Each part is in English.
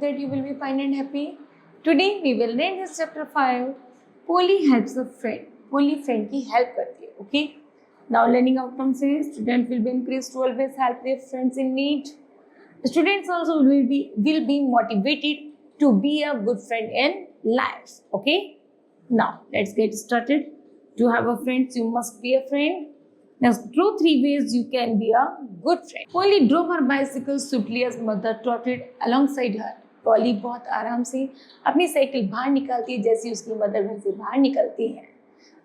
that you will be fine and happy. Today we will read this chapter 5. Polly helps a friend. Polly friend की help करती है. Okay. Now learning outcome says students will be encouraged to always help their friends in need. Students also will be motivated to be a good friend in life. Okay. Now let's get started. To have a friend, you must be a friend. Now, draw 3 ways you can be a good friend. Polly drove her bicycle swiftly as mother trotted alongside her. Polly बहुत आराम से अपनी cycle बाहर निकालती है जैसे उसकी mother घर से बाहर निकलती है.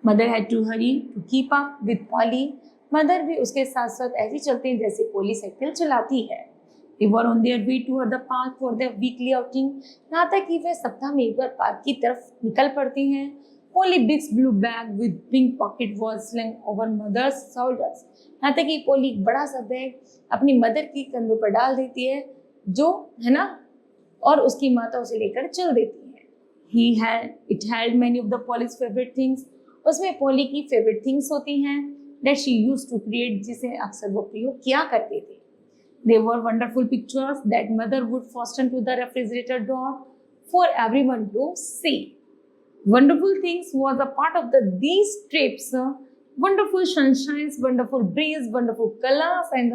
Mother had to hurry to keep up with Polly. Mother भी उसके साथ साथ ऐसे चलते हैं जैसे पोली साइकिल चलाती है. They were on their way toward the park for their weekly outing. यहाँ तक कि वे सप्ताह में एक बार पार्क की तरफ निकल पड़ती हैं. Polly Big's blue bag with pink pocket was slung over mother's shoulders. यहाँ तक कि पोली एक बड़ा सा बैग अपनी मदर की कंधों पर डाल देती है जो है ना और उसकी माता उसे लेकर चल देती है. It held many of the Polly's favorite things. उसमें पोली की favorite things होती हैं that she used to create जिसे अक्सर वो प्रयोग किया करते थे. They were wonderful pictures that mother would fasten to the refrigerator door for everyone to see. Wonderful things was a part of these trips. Wonderful sunshines, wonderful breeze, wonderful colors, and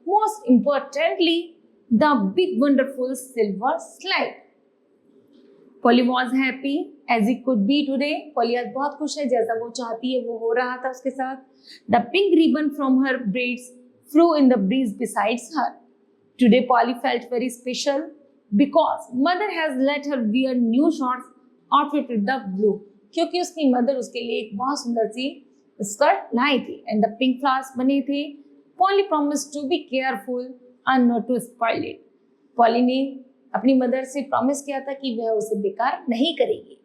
most importantly, the big wonderful silver slide. Polly was happy as it could be today. Polly आज बहुत खुश है जैसा वो चाहती है वो हो रहा था उसके साथ. The pink ribbon from her braids flew in the breeze beside her. Today Polly felt very special because mother has let her wear new shorts outfit with the blue. क्योंकि उसकी मदर उसके लिए एक बहुत सुंदर सी स्कर्ट लाई थी and the pink flowers बने थे. Polly promised to be careful and not to spoil it. Polly ने अपनी मदर से प्रॉमिस किया था कि वह उसे बेकार नहीं करेगी.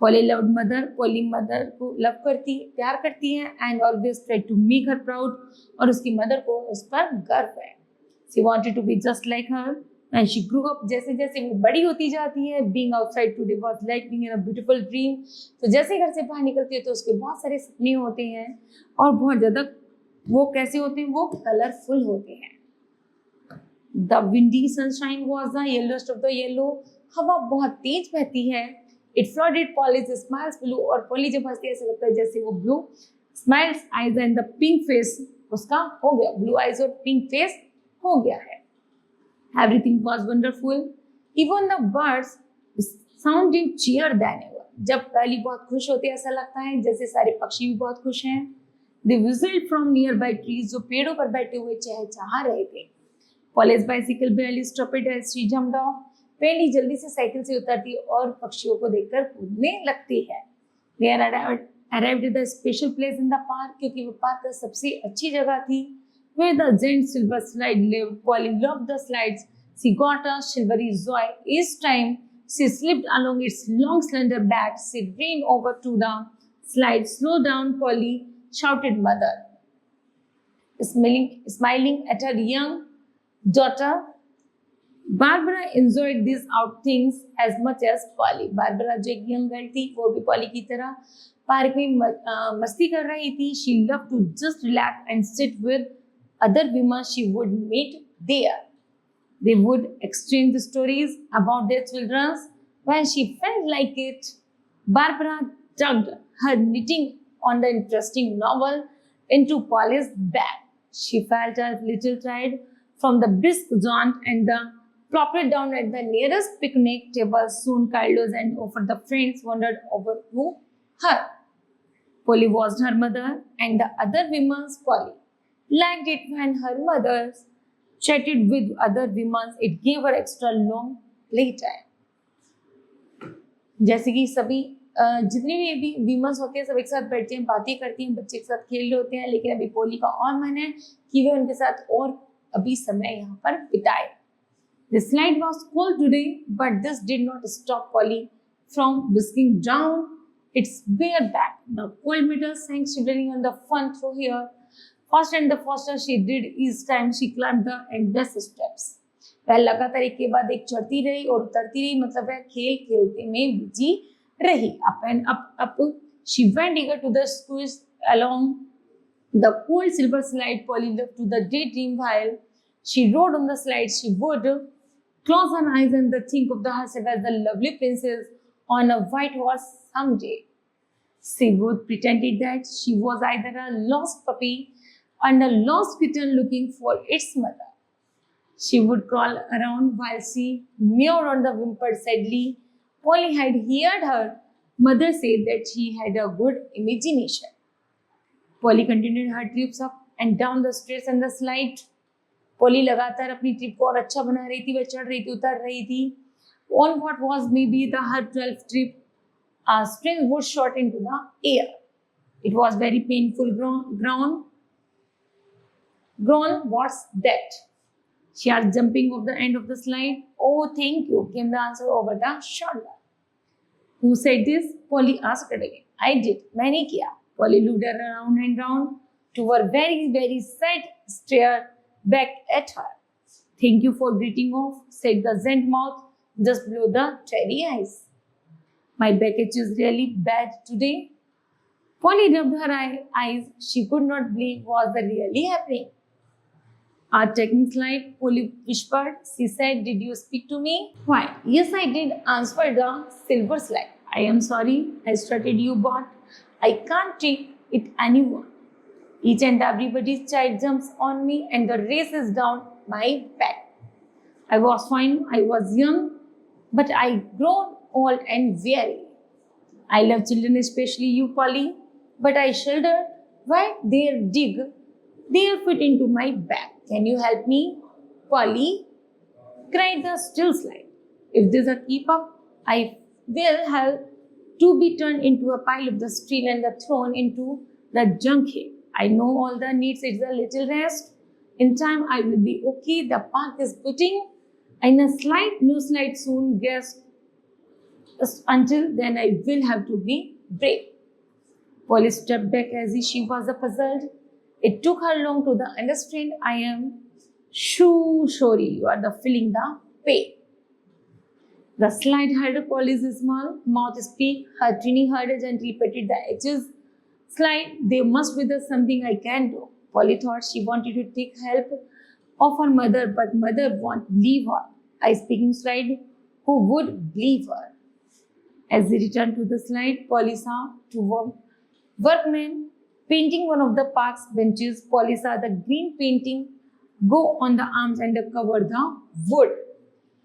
Polly loved mother. Polly mother को लव करती प्यार करती है and always tried to make her proud. और उसकी मदर को उस पर गर्व है. She wanted to be just like her. And she grew up. जैसे जैसे वो बड़ी होती जाती है being outside today was like being in a beautiful dream. तो जैसे घर से बाहर निकलती है तो उसके बहुत सारे सपने होते हैं और बहुत ज़्यादा वो कैसे होते हैं वो कलरफुल होते हैं. The windy sunshine was the yellowest of the yellow. हवा बहुत तेज बहती है. It flooded Polly's smiles blue. और पोली जब हंसती है ऐसा लगता है जैसे वो blue smiles eyes and the pink face उसका हो गया. blue eyes और pink face हो गया है. Everything was wonderful. Even the birds sounded cheer than ever. जब पहली बहुत खुश होती है ऐसा लगता है जैसे सारे पक्षी भी बहुत खुश हैं. They whistled from nearby trees. जो पेड़ों पर बैठे हुए चहचहा रहे थे. Polly's bicycle barely stopped as she jumped off. पेली जल्दी से साइकिल से उतरती और पक्षियों को देखकर कूदने लगती है. They arrived at the special place in the park क्योंकि वो पार्क का सबसे अच्छी जगह थी. Where the giant silver slide lived. Polly loved the slides. She got a silvery joy each time she slipped along its long slender back. She ran over to the slide. Slow down, Polly, shouted mother, smiling at her young daughter. Barbara enjoyed these outings as much as Polly. Barbara जो एक young girl थी वो भी Polly की तरह park में मस्ती कर रही थी. She loved to just relax and sit with other women she would meet there. They would exchange stories about their children. When she felt like it, Barbara tugged her knitting on the interesting novel into Polly's bag. She felt a little tired from the brisk jaunt and plopped down at the nearest picnic table. Soon Carlos and over the friends wandered over to her. Polly watched her mother and the other women's Polly liked it when her mother chatted with other women. It gave her extra long playtime. जैसे कि सभी जितने भी वीमर्स होते हैं सब एक साथ बैठते हैं बातें करती हैं बच्चे के साथ खेल रहे होते हैं. लेकिन अभी पोली का और मन है कि वे उनके साथ और अभी समय यहाँ पर बिताए. The slide was cold today, but this did not stop Polly from whisking down its bare back. The cold meter sank shivering on the fun through here. Faster and the faster she did each time she climbed the endless steps. वह लगातार एक के बाद एक चढ़ती रही और उतरती रही. मतलब वह खेल खेलते में बिजी रही. Up and up. She went eager to the squeeze along the cold silver slide. Polly loved to the daydream while she rode on the slide. She would close her eyes and think of herself as the lovely princess on a white horse someday. She would pretended that she was either a lost puppy and a lost kitten looking for its mother. She would crawl around while she mewed on the whimpered sadly. Polly had heard her mother say that she had a good imagination. Polly continued her trips up and down the stairs and the slide. Polly लगातार अपनी trip को और अच्छा बना रही थी, वह चढ़ रही थी, उतर रही थी. On what was maybe the her 12th trip, a string was shot into the air. It was very painful groan. What's that? She was jumping off the end of the slide. Oh, thank you, came the answer over the shoulder. Who said this? Polly asked it again. I did. मैंने किया. Polly looked around and round to her very, very sad stare back at her. Thank you for greeting off, said the zen mouth just below the cherry eyes. My back itch is really bad today. Polly rubbed her eyes. She could not believe what was really happening. Our taking slide, Polly whispered. She said, did you speak to me? Why? Yes, I did, answered the silver slide. I am sorry, I started you, but I can't take it anyone. Each and everybody's child jumps on me and the race is down my back. I was fine, I was young, but I grown old and weary. I love children, especially you, Polly, but I shudder why they dig their foot into my back. Can you help me? Polly cried the still slide. If this a keep up, I will have to be turned into a pile of the steel and thrown into the junk heap. I know all the needs it's a little rest. In time I will be okay. The park is putting in a new slide soon, guess. Until then I will have to be brave. Polly stepped back as if she was puzzled. It took her long to understand. I am sorry you are feeling the pain. The slide heard Polly's small mouth speak. Her tiny head gently patted the edges. Slide, there must be something I can do. Polly thought she wanted to take help of her mother, but mother won't believe her. I speaking slide, who would believe her? As they returned to the slide, Polly saw two workmen painting one of the park's benches. Polly saw the green painting go on the arms and cover the wood.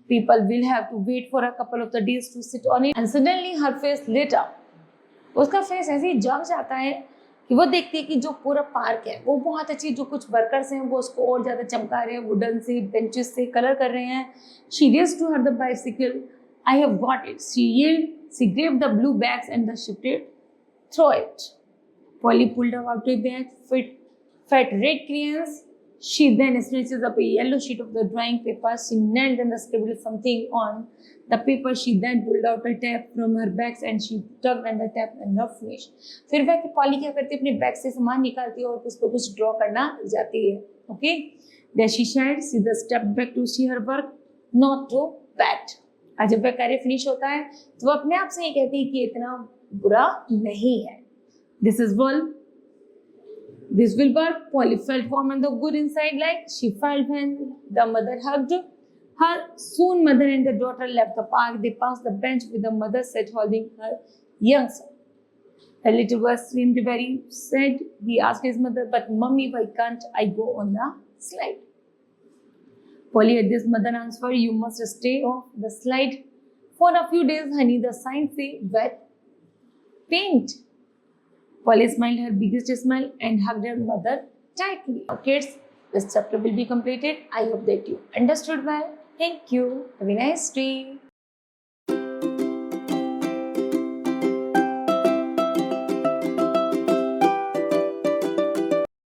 People will have to wait for a couple of the days to sit on it. And suddenly her face lit up. उसका face ऐसे ही जग जाता है कि वो देखती है कि जो पूरा पार्क है वो बहुत अच्छी, जो कुछ वर्कर्स हैं वो उसको और ज़्यादा चमका रहे हैं, वुडन से बेंचेस से कलर कर रहे हैं. She raced to her bicycle. I have got it, she yelled. She grabbed the blue bags and shifted through it. Polly pulled out a bag, fat red crayons. She then snatches up a yellow sheet of the drawing paper. She knelt and scribbled something on the paper. She then pulled out a tab from her bags and she tugged on the tab and her finished. फिर वह poly क्या करती है, अपने bag से सामान निकालती है और उस पर कुछ ड्रॉ करना जाती है. Okay? Then she said, she just stepped back to see her work, not to bad. आज जब वह कार्य फिनिश होता है तो वो अपने आप से ये कहती है कि इतना बुरा नहीं है. This will work. Polly felt warm and the good inside, like she felt when the mother hugged her. Soon mother and the daughter left the park. They passed the bench with the mother sat holding her young son. The little boy seemed very sad. He asked his mother, but mommy, why can't I go on the slide? Polly had this mother answer, you must stay off the slide for a few days, honey. The signs say wet paint. Polly smiled her biggest smile and hugged her mother tightly. Now, kids, this chapter will be completed. I hope that you understood well. Thank you. Have a nice day.